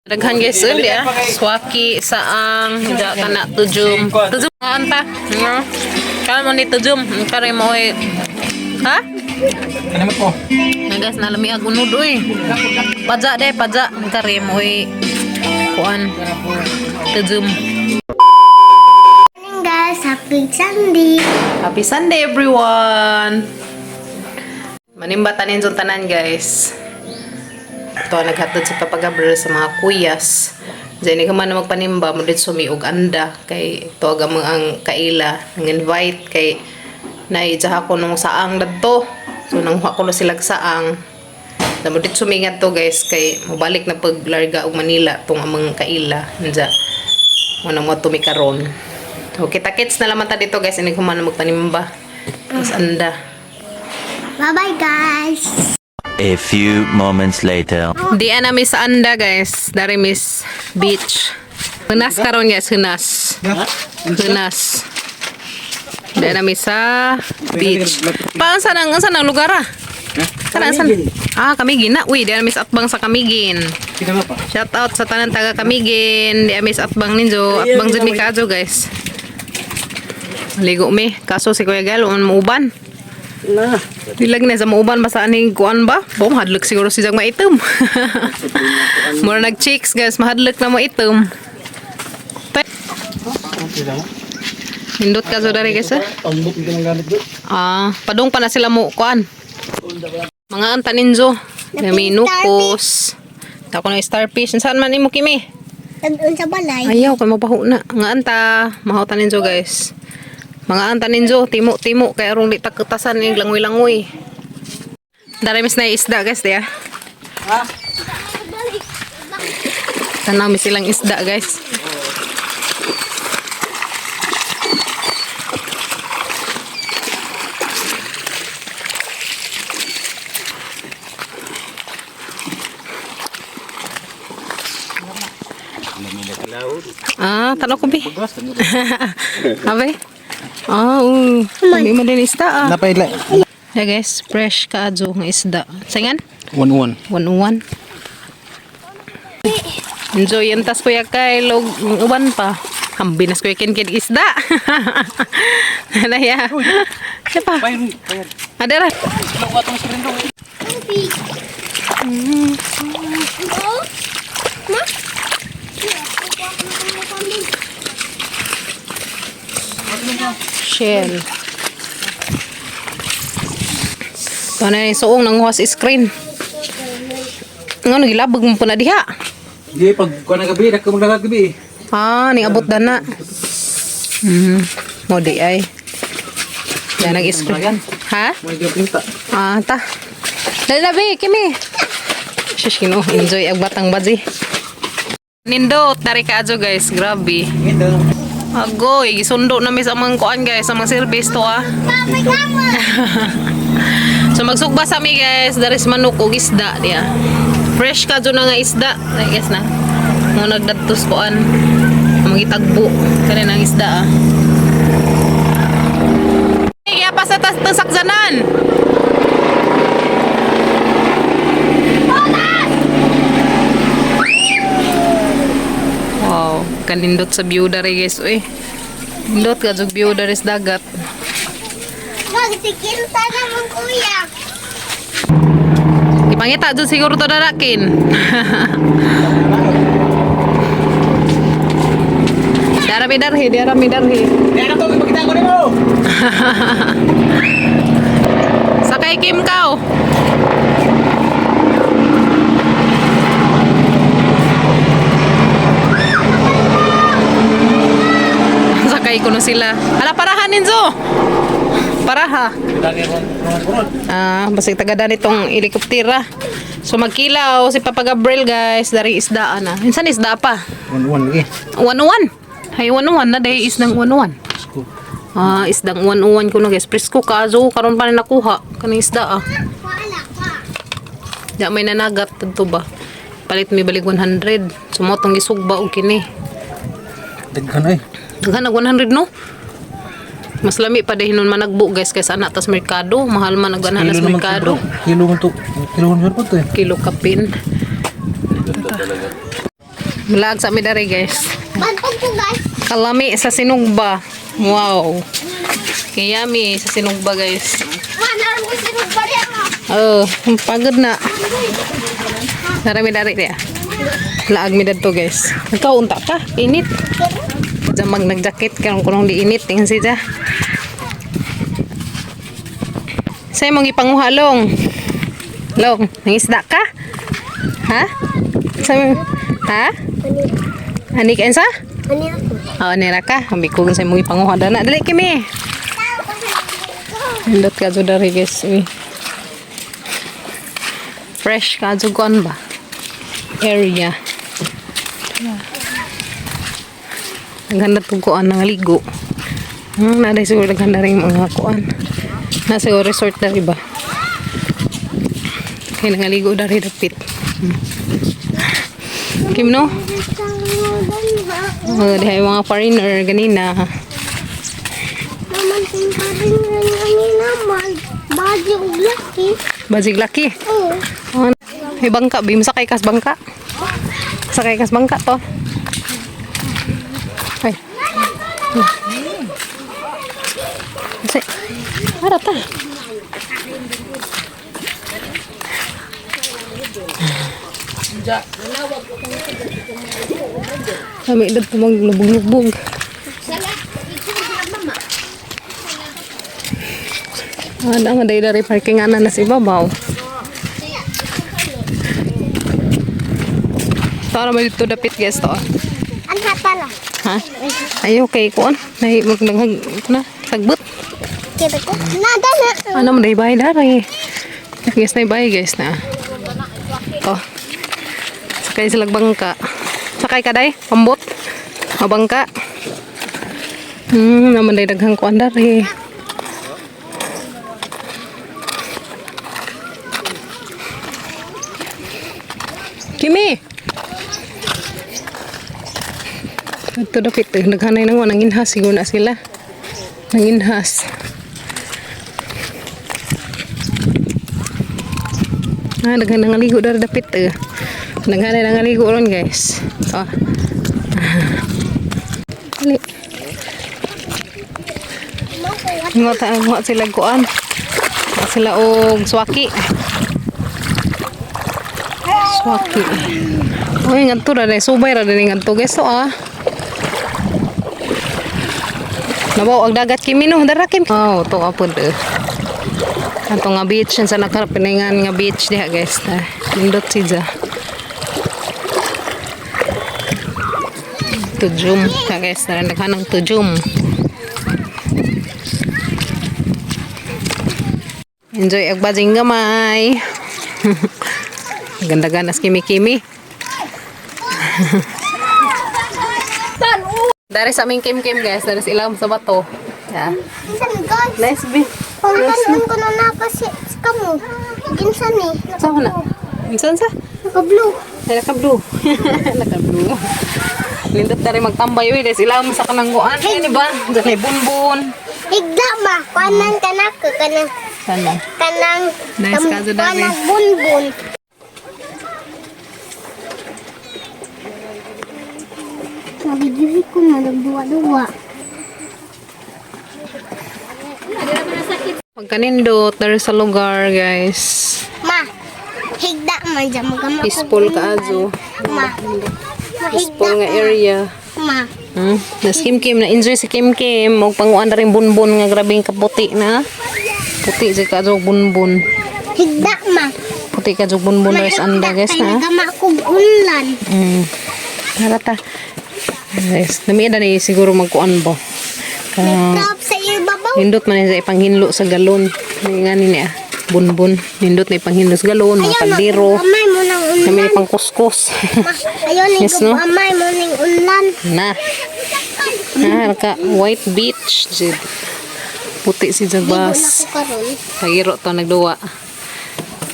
Daghan guys dia swaki saang da kana tujum anta kan mo ni tujum kare mo ha Ano po? guys nalami agunod oy paja kare mo kuan tujum. Morning guys, happy Sunday Everyone. Manimbatan yung tanan guys. Ito naghatod sa Papa Gabriel sa mga kuyas. Diyan ka man magpanimba mo dito sumiog anda kay tuwaga mo ang kaila ang invite kay naidya ako nung saang dadto. So nanghuha ko na silag saang. Damo dito sumingat to guys kay mabalik na paglarga og Manila tong amang kaila nja. Mo mo tumikaron. So kita-kits na lamang ta dito guys ini ko man magpanimba. Mas anda. Bye-bye guys. A few moments later. Di na miss anda guys, dari miss beach. Hunas karon guys, hunas. Hunas. Di na miss sa beach. Paan saan ang lugar ah? Saan? Ah, Kamigin na. Uy, di na miss atbang sa Kamigin. Shout out sa tanan taga Kamigin. Di na miss atbang ninyo. Atbang jud mi kadyo guys. Ligo mi. Kaso si Kuya Gal, umuuban. Na. Dilag na sa mauban basta aning kuan ba? Bom hadlok siguro si jag maitom. Mura nag-chicks guys, mahadlok na mo itom. Hindot ka so dari guys. Tambok din ang gamit doon. Ah, padung pa na sila mo kuan. Mga anta ninjo. May nukos. Tako na starfish. Saan man imo kimi? Tandun sa balay. Ayaw kay mabaho na. Nga anta, mahautan ninjo guys. Mga anta ninjo, timo kay arong di takutasan ning langoy-langoy. Dari mis na isda guys dia. Ha? Tanami silang isda guys. Ah, tanong ko bi. Abe? Ah, kami mo din isda ah. Napaila. Yeah guys, fresh kaadyo ng isda. Sayan? 1-1. 101. Enjoy yung tas kuya kay log uban pa. Hambinas kuya kin isda. Ano ya? Siapa? Bayar. Ada lah. Luwa tong sirindong. Shell. Ito na yung suong nanguhas screen. Nga nagilabag mo po na diha. Di pag kuan gabi, dak magdagat gabi. Ah, ni abot na. Mo di ay. Yan nag-screen. Ha? May gapinta. Ah, ta. Dali na be, kimi. Shush, kino. Enjoy ang batang badzi. Nindot, dari ka adyo guys. Grabe. Ito. Agoy, gisundo na mis ang mga kuan guys, ang mga service to ah. So magsugba sa mi guys, dari sa manok o isda dia. Fresh ka dyan nga isda. Ay guys na. Mga nagdatos kuan. Mga itagbo. Kaya ng isda ah. Kaya pa sa tasakzanan. Wow, kanindot sa view dari guys, uy. Nindot ka jug view dari sa dagat. Magsikil sana mo kuya. Ipangita jud siguro to darakin. Darami darhi. Ano to makita ko nimo? Sakay Kim Kao. Sakay ko na sila. Ala parahan ninyo. Paraha. Ah, basta tagadaan itong helikoptera. So magkilaw si Papa Gabriel guys dari isdaan na. Insan isda pa? 1-1 lagi. 101. Hay 101 na day isdang 101. Ah, isdang 101 ko na guys. Presko kazo karon pa ni nakuha kaning isda ah. Ya may nanagat dito ba. Palit mi balik 100. Sumotong gisugba og kini. Daghan ay. Daghan nag 100 no. Mas lami pa dahinon managbo guys kaysa anak tas merkado. Mahal man naganahan sa merkado. Kilo man to. Kilo man po to eh. Kilo kapin. Malag sa midari guys. Bantog ko guys. Kalami sa sinugba. Wow. Kayami sa sinugba guys. Naroon ko sinugba rin ha. Oh, pagod na. Narami dari dia. Laag mi dadto guys. Ikaw unta ka, init. Jamag nagjakit karong kunong di init tingin siya. Say mong ipanguha long. Long, nangisda ka? Ha? Say ha? Ani ka sa? Ano ako? Oh, nira ka. Ambi ko say mong ipanguha dana. Dali kimi. Indot ka jud dari guys. Uy. Fresh ka jud kuan ba? Area. Naghanap ko kuan ng ligo. Naday siguro naghanap rin mga kuan. Nasa resort na iba. Kaya nangaligo dari dapit. Kim no? Dihay mga foreigner ganina. Naman pa rin ngayon naman. Baji uglaki. Bajig laki. Oo. Oh, may bangka, bim sakay kas bangka. Sakay kas bangka to. Ay. Kasi, harap ta. Kami dito maglubog-lubog. Ada nga dari parking ana na si babaw. Tara mo dito dapit guys to. Ang hatala. Ha? Ayo kay kuan. Nay magdanghag na sagbot. Kita ko. Nada na. Ano mo day bay dari. Guys na bay guys na. Oh. Sakay sila bangka. Sakay ka day? Pambot. Mabangka. Naman day daghang kuan dari. Kimi. Ito dapit naghanay nang nanginhas siguro na sila. Nanginhas. Daghan nangaligo dari dapit Naghanay nangaligo ron guys. Oh. Ali. Ngota sila kuan. Sila og swaki. Swaki. Uy, ngadto ra dai subay ra dai ngadto guys to Nabaw ang dagat kimi no, dara kim. Oh, to apod. Ato nga beach sa nakapiningan nga beach diha guys. Nindot siya. Tujum ta guys, naghanang tujum. Enjoy ang bajing gamay. Ganda-ganda kimi-kimi. Dari sa aming kim-kim guys, dari sa ilang sa bato. Yeah. Minsan guys. Nice be. Pangkanon ko na napasi kamo. Ginsan ni. Sa na? Minsan sa? Naka-blue. Ay, naka-blue. Naka-blue. Lindot na rin magtambay uy, dahil ilang sa kanangguan. Ay, di ba? Diyan may bunbun. Higda ba? Kanan kanak ka kanang Sana. kanang Nice ka, Zudari. kanang bunbun. Nabigiri ko na nagduwa-duwa. Pagkanindot, dari sa lugar guys. Ma, higda man dyan. Magama ko. Peaceful ka azo. Ma, Peaceful nga area. ma. Nas Kim-Kim, na-enjoy si Kim-Kim. Huwag panguan na rin bunbun nga grabing kaputi na. Puti si Kajog bunbun. Higda ma. Puti Kajog bunbun na rin anda guys Kaya na. nagama kong unlan. Harata. Guys, namiida na siguro magkuan ba. Top sa iyo babaw. Nindot man sa ipanghinlo sa galon. Nga niya. Bunbun. Nindot na ipanghinlo sa galon. Mga kaldero. Amay mo ng unlan. Kami na pang kuskus. Ma, ayaw ni Yes, no? amay mo ng unlan. Na. Ka white beach. Jid. Puti si Ligo na Jagbas. ko karon. Kagiro to nagduwa.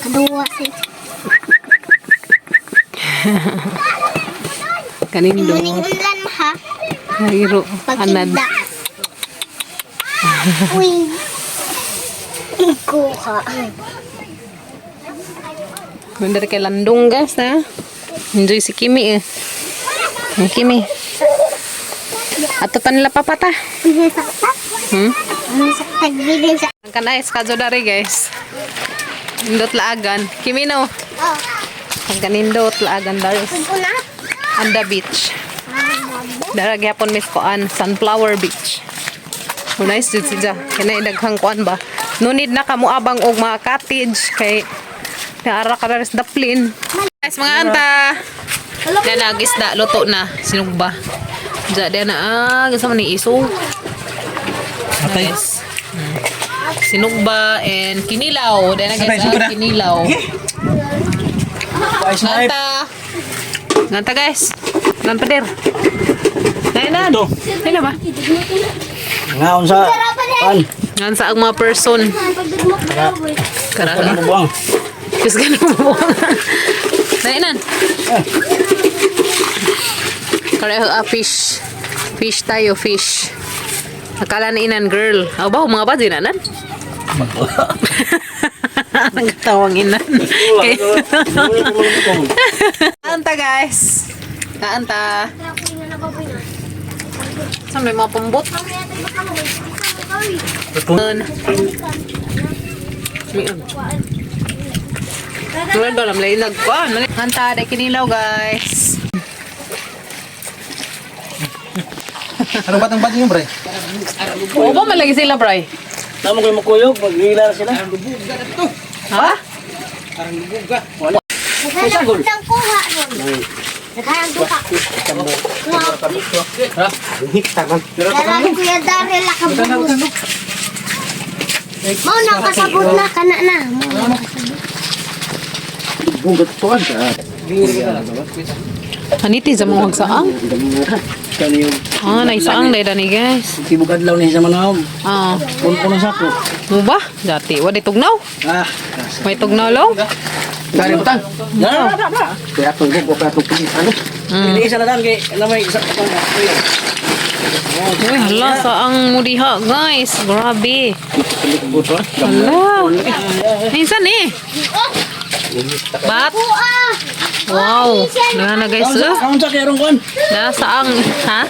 Kaduwa si. Kanindo. Muning unlan ma ha. Kagiro. Anad. Pagkida. Uy. Iko ha. Mandar kay landong guys ha. Enjoy si Kimi eh. Ang Kimi. Ato pa nila papata. Ano sa tagbilin sa... Ang kanay, skadyo dari guys. Nindot laagan. Kimi no. Oh, Ang kanindot laagan dari. kuna. Anda Beach. Darag yapon miss koan Sunflower Beach. Nice jud siya. Kaya daghang kuan ba. No need na kamo abang og mga cottage kay naara ka rin sa daplin. Guys, mga anta. Diyan na gisda luto na sinugba. Diyan na sama ni iso. Guys. Sinugba and kinilaw. Diyan na guys kinilaw. Nganta. Nganta guys. Nan pader. Nan. Sino ba? Ngaon sa pan. Ngan sa ang mga person. Karahan. Buang. Kasi ganun mo. Nainan. Kaya fish. Fish tayo, fish. Akala na inan, girl. Aw ba, mga ba dinanan? Nagtawang inan. Okay. Kaanta guys. Kaanta. Saan may mga pambot? Tulad dalam lain nagkuhan. Kanta, day kinilaw guys. Ano ba tang bati niyo, bre? Oo ba malagi sila, Bray? Tama ko yung makuyog, maghila na sila. Ha? Nang kuha ron. Naghanang duha. Dalang kuya Daryl nakabubus. Mau nang kasabot na kana na. Mau nang kasabot. Bugat to ka. Haniti sa mga magsaang. Kani yung Naisaang day dani guys. tibugad law ni sa manawag. Puno sako. Mo ba? Dati, wala tugnaw. Ah, May tugnaw lang. dari butang. Ya, kaya to ko ka to ano? Ini isa na dan kay lamay isa pa pa. Uy, hala, saang mo diha guys. Grabe. Buto. Hala. Minsan eh. Bat? Wow. Nah, guys. Kaon sa kay kon. Saang, ha?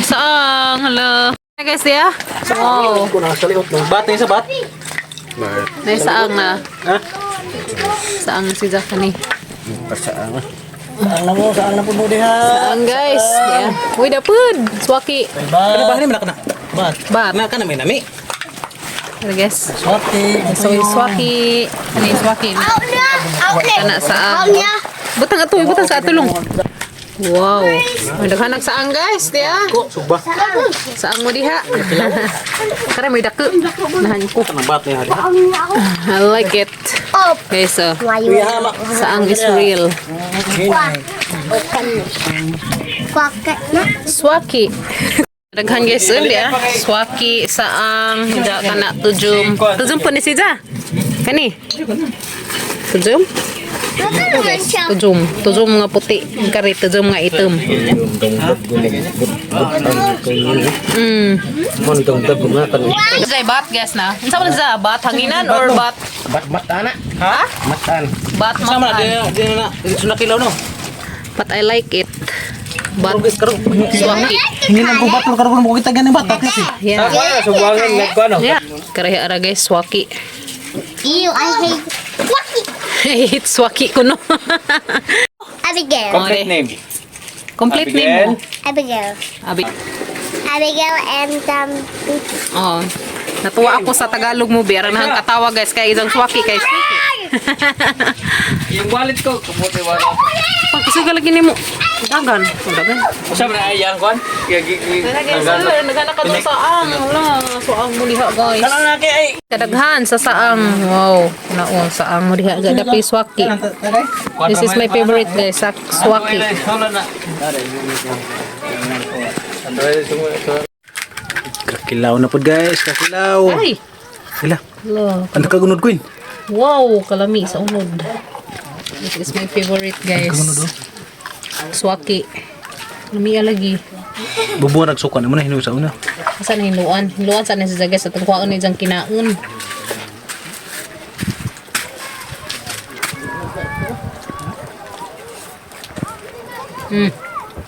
Saang, hala. Guys ya. Wow. Ko na sa liot ng bate sa bat. Saang na. Ha? Saang si Zakani. Saan na po mo diha. Saang guys. Yeah. Uy, dapod. Swaki. Ano ba ni malak na? Bat. Bat. Na ka na may nami. Hala guys. Swati. So, swaki. Ano yung swaki? Kana saang. Butang ato, butang sa atulong. Wow. May naghanag saang guys, diya. Suba. Saang mo diha. Kaya may dako. Nahan ko. Ang bat ni hari. I like it. Guys, saang is real. Kwakak na. Swaki. Daghan guys, diya. Swaki, saang, da kana tujum. Tujum po ni si Ja. Kani. Tujum? Naman siya. Tujum. Tujum nga puti. Kari tujum nga item. Montong dagom na kan. Jay bat guys na. Unsa man sa bat hanginan or bat? Bat ana. Ha? Matan. Bat Sama makan. dia na. Sunod kilaw no. But I like it. Bat Guys karo. swaki. Hindi lang ko batlo karo mo kita ganin bat kasi. Yeah. Subangan nagkano. Yeah. Karahi ara guys swaki. Ew, I hate Kwaki. Hate swaki ko no. Abigail. Complete name. Complete name mo. Abigail. Abi. Abigail and Oh. Natuwa ako sa Tagalog mo bera nang katawa guys kay isang swaki kay Yung wallet ko, kumuti wala. pagkasuga lagi nimo. Dagan. Dagan. Usa man ay yang kon? Nagana ka sa saang. Wala, saang mo diha guys. Kanang naki ay. Kadaghan sa saang. Wow. Naon saang mo diha gada pi swaki. This is my favorite guys, swaki. Kakilaw na po guys, kakilaw. Ay. Kila. Hello. Ano ka gunod queen? Wow, kalami sa unod. This is my favorite guys. Swaki. Lami lagi. Bubuan nagsukan mo na hinu sa una. Asa na hinuan? Hinuan sa na sa guys sa tungkuan ni jang kinaon.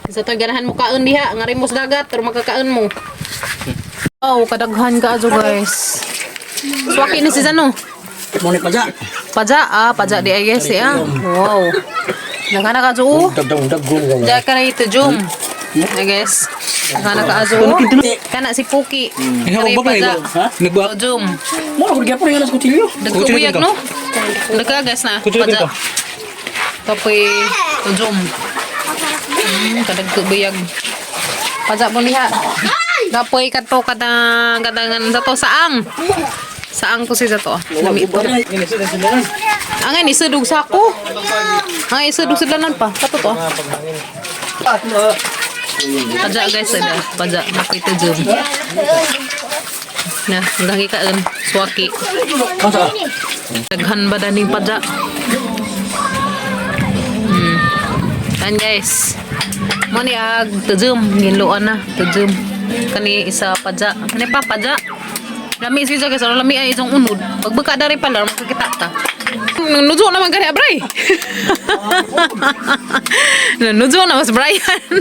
Sa to ganahan mo kaon diha, nga rimos dagat pero makakaon mo. Oh, kadaghan ka ajo guys. Swaki ni si Zano. Mo ni paja. Paja di ay guys ya. Wow. Daghan ka ajo. Dagdag. Daghan ka ito jum. Ya guys. Daghan ka ajo. Kana si Puki. Kari paja. Nagbuak. Jum. Mo ko gyapon nga sa kutsilyo. Dagkubuyag no. Dagka guys na. Paja. Tapoy jum. Kadagkubuyag. Paja mo niha. Dapoy kato kadangan sa to saang. Saang ko si sa to. Lami to. Angay ni sudug sa ako. Angay sudug silanan pa. Kato to. Paja guys ada. Paja makita jum. Nah, lagi kaon swaki. Daghan ba daning paja? Kan guys. Mo ni ag tujum ginluan na tujum. Kani isa paja. Kani pa paja. Lami si guys, lami ay isang unod. Pagbuka dari pala makikita ta. Nujo naman kani abray. Nujo na mas Brian.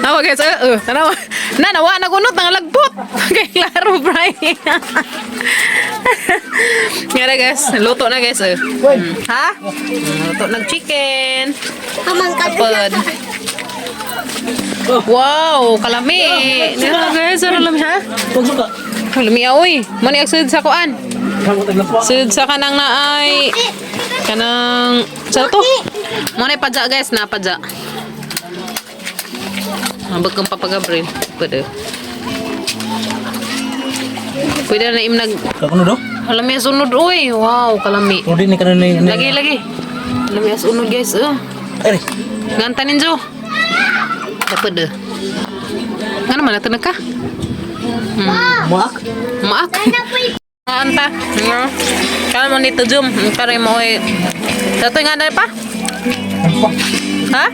Nawa guys, nawa. Nawa na kunot nang lagbot. Kay klaro Brian. Ngara guys, luto na guys. Ha? Luto ng chicken. Amang Kapag. Wow, kalami. Nila guys, ano lami ha? Pagsuka. Kalami aoy. Mani agsud sa kuan. Sud sa kanang naay kanang sa to. Mani paja guys na paja. Ambag kang papagabril. Pwede. Pwede na imnag. Kakuno do? Kalami sunod oy. Wow, kalami. Odi ni kana ni. Lagi. Kalami sunod guys. Ay. Nganta ninjo. Dapat deh. Ngana mana tenek ka? Maak. Maak. Anta. Kalau mau ditujum, kare mau Dato nga na pa? Ha?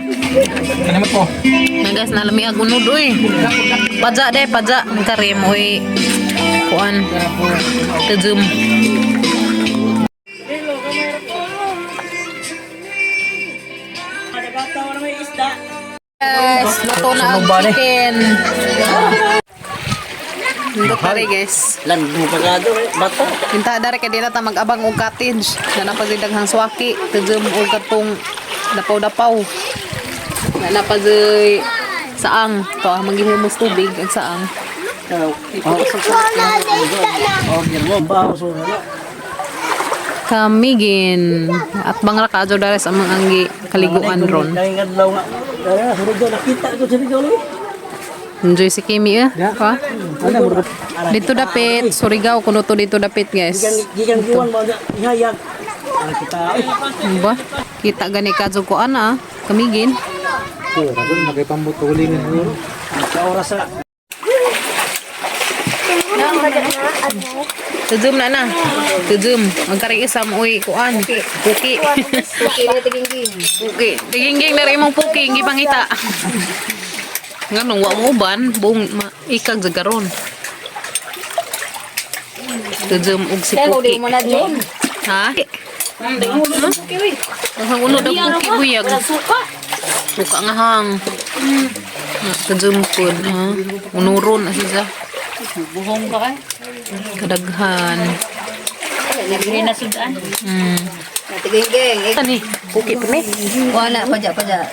Kana mo ko. Nah guys, nalami ag unod oy. Paja deh, paja kare mo kuan. Tujum. Guys, luto na ang chicken. Luto na rin guys. Lan mo pagado bato. Pinta dari kay dila ta mag-abang og cottage. Na napagidaghang swaki, tujum og katong dapaw-dapaw. Na napagay saang to maghihimos tubig ang saang. Kamigin at bangra ka ajo dares amang anggi kaliguan ron. Enjoy si Kimi ha? Dito dapit, Surigao kuno to dito dapit guys. Gikan giwan mo ihayag. Kita Ba? Kita gani ka ajo ko ana kamigin. sa oras sa Tujum na. Tujum. Magkari isa mo uy kuan. Puki. Puki. Tiging-ging na rin mong puki. Hindi pangita. Nga nung wa mo uban, buong ikag zagaron. Tujum og si Puki. Ha? Ang ulo daw Puki buyag. Buka nga hang. Tujum po. Unuron na siya. Buhong ka kay? Kadaghan. Nagri na sudan. Tiging-ging. Ani, Puki pa ni. Wala, paja. Paja.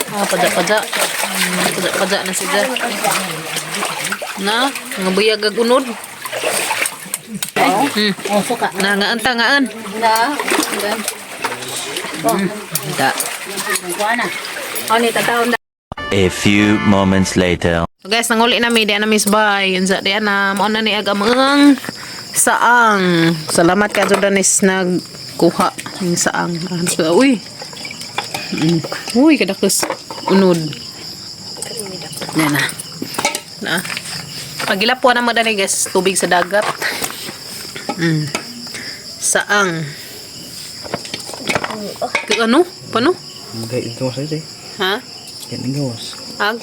Paja na siya. Na, nga buyag ag unod. Oh, suka. Na nga anta ngaan. Na. Da. Kuha na. Ani tataon na. A few moments later. So guys, nanguli na mi di na Miss Bay. Yun sa di na mo na ni agamang saang. Salamat ka Jordanis nagkuha ng saang. Uy. Uy, kadakos unod. Yan na. Pagilapuan na madali guys, tubig sa dagat. Saang. Ano? Paano? magay ito sa ite. Ha? Yan gawas. Ag?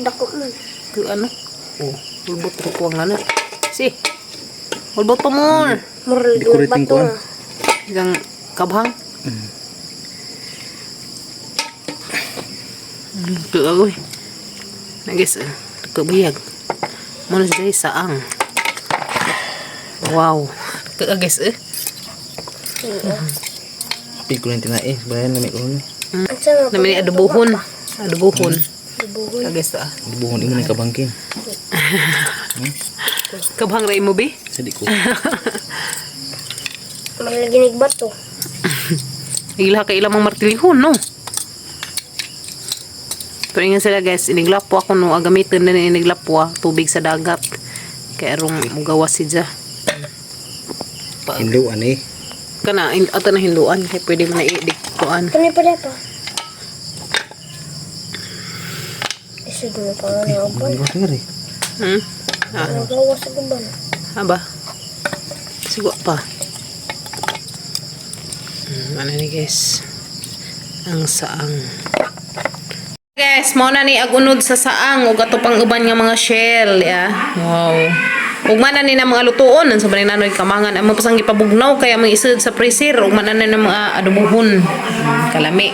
Dako man. Ke ano? Oh, ulbot ko ang lana. Si. Ulbot pa more. Decorating ko. Yang kabhang. Agoy. Na guys, kabuyag. Muna siya saang. Wow. Guys, Pig ko lang tinae. Bayan na may kuno. Namin adobohon. Adobohon. Guys, Dibuhon imo ni kabangkin. kabhang ray mo be? Sadi ko. Malaginig ba to? Ila ka ilang martilihon, no? Pero nga sila guys, iniglapo ako no, agamitin na iniglapo tubig sa dagat. Kaya arong mugawa si Dja. Hindu ani. Kana, ato na hinduan, kaya pwede mo na i-diktuan. Kani pala pa. Isa doon pa nga nga ba? Ano sir eh? Nagawa sa guban. Aba. Sigwa pa. Ano ni guys? Ang saang. Guys, mo na ni agunod sa saang ug ato pang uban nga mga shell, ya. Wow. Ug man na ni na mga lutuon sa banay nanoy kamangan amo pasang gipabugnaw kaya mga isud sa freezer ug man na mga adobohon. Kalami.